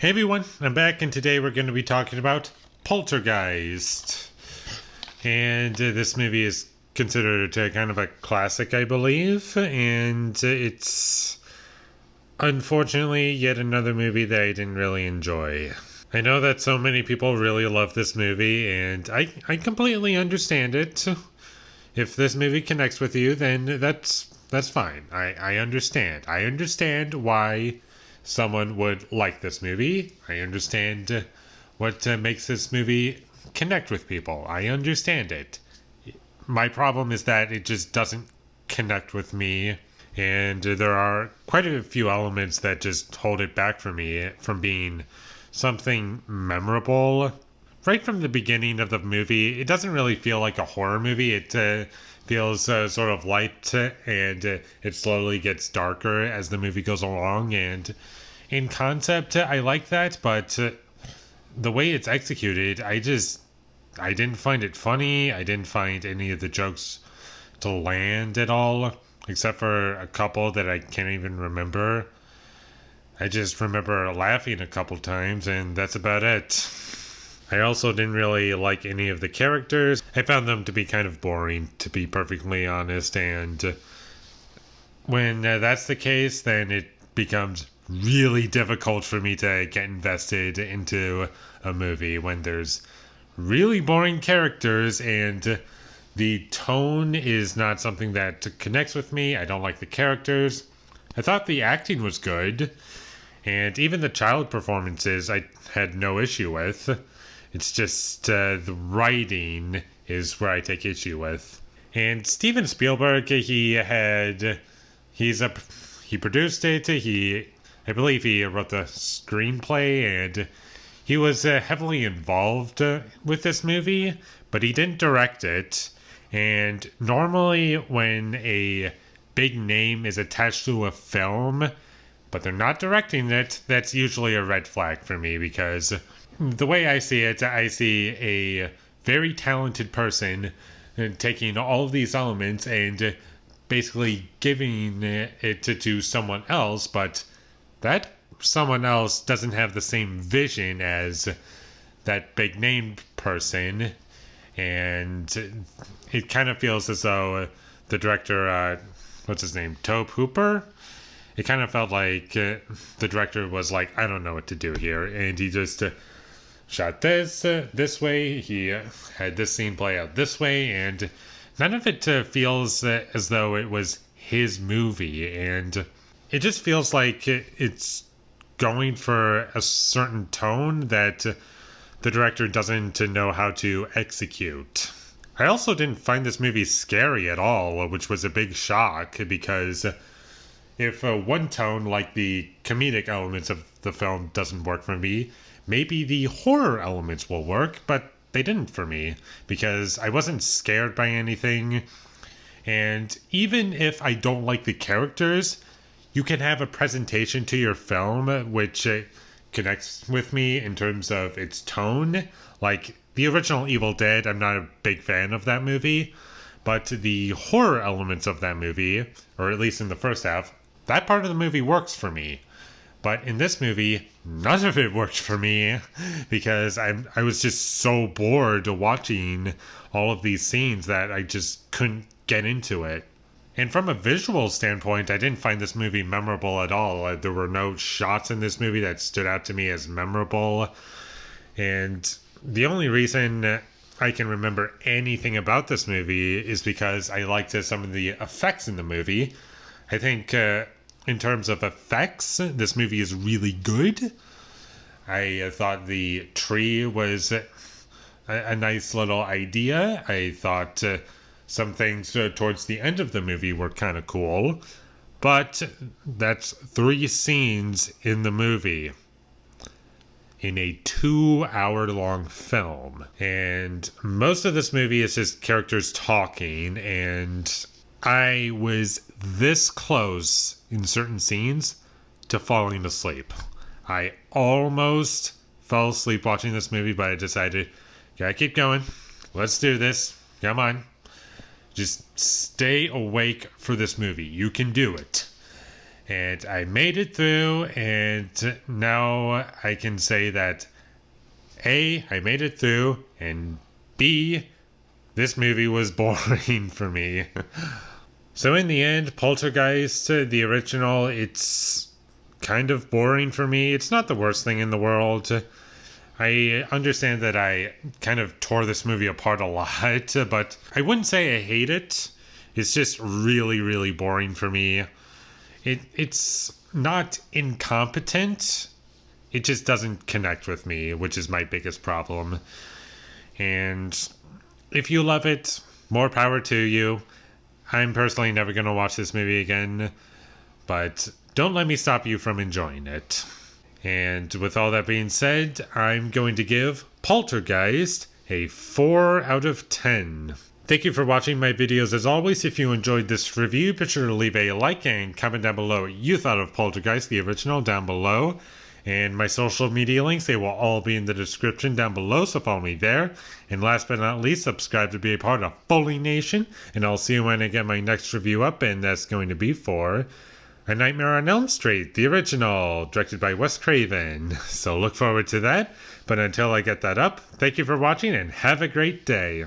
Hey everyone, I'm back and today we're going to be talking about Poltergeist. And this movie is considered kind of a classic, I believe, and it's unfortunately yet another movie that I didn't really enjoy. I know that so many people really love this movie, and I completely understand it. If this movie connects with you, then that's fine. I understand. I understand why someone would like this movie. I understand what makes this movie connect with people. I understand it. My problem is that it just doesn't connect with me, and there are quite a few elements that just hold it back for me from being something memorable. Right from the beginning of the movie, it doesn't really feel like a horror movie. It feels sort of light, and it slowly gets darker as the movie goes along. And in concept, I like that, but the way it's executed, I didn't find it funny. I didn't find any of the jokes to land at all, except for a couple that I can't even remember. I just remember laughing a couple times, and that's about it. I also didn't really like any of the characters. I found them to be kind of boring, to be perfectly honest, and when that's the case, then it becomes really difficult for me to get invested into a movie when there's really boring characters and the tone is not something that connects with me. I don't like the characters. I thought the acting was good, and even the child performances I had no issue with. It's just the writing is where I take issue with. And Steven Spielberg, he produced it. I believe he wrote the screenplay, and he was heavily involved with this movie, but he didn't direct it. And normally when a big name is attached to a film, but they're not directing it, that's usually a red flag for me, because the way I see it, I see a very talented person taking all of these elements and basically giving it to someone else, but that someone else doesn't have the same vision as that big name person, and it kind of feels as though the director, what's his name, Tobe Hooper? It kind of felt like the director was like, I don't know what to do here, and he just shot this way, he had this scene play out this way, and none of it feels as though it was his movie, and it just feels like it's going for a certain tone that the director doesn't know how to execute. I also didn't find this movie scary at all, which was a big shock, because if one tone, like the comedic elements of the film, doesn't work for me, maybe the horror elements will work, but they didn't for me, because I wasn't scared by anything. And even if I don't like the characters, you can have a presentation to your film which connects with me in terms of its tone. Like the original Evil Dead, I'm not a big fan of that movie, but the horror elements of that movie, or at least in the first half, that part of the movie works for me. But in this movie, none of it worked for me, because I was just so bored watching all of these scenes that I just couldn't get into it. And from a visual standpoint, I didn't find this movie memorable at all. There were no shots in this movie that stood out to me as memorable. And the only reason I can remember anything about this movie is because I liked some of the effects in the movie. I think in terms of effects, this movie is really good. I thought the tree was a nice little idea. I thought some things towards the end of the movie were kind of cool. But that's 3 scenes in the movie in a 2-hour-long film. And most of this movie is just characters talking, and I was this close in certain scenes to falling asleep. I almost fell asleep watching this movie, but I decided, gotta keep going. Let's do this. Come on. Just stay awake for this movie. You can do it. And I made it through, and now I can say that A, I made it through, and B, this movie was boring for me. So in the end, Poltergeist, the original, it's kind of boring for me. It's not the worst thing in the world. I understand that I kind of tore this movie apart a lot, but I wouldn't say I hate it. It's just really, really boring for me. It's not incompetent. It just doesn't connect with me, which is my biggest problem. And if you love it, more power to you. I'm personally never going to watch this movie again, but don't let me stop you from enjoying it. And with all that being said, I'm going to give Poltergeist a 4 out of 10. Thank you for watching my videos. As always, if you enjoyed this review, be sure to leave a like and comment down below what you thought of Poltergeist, the original, down below. And my social media links, they will all be in the description down below, so follow me there. And last but not least, subscribe to be a part of Foley Nation. And I'll see you when I get my next review up, and that's going to be for A Nightmare on Elm Street, the original, directed by Wes Craven. So look forward to that. But until I get that up, thank you for watching and have a great day.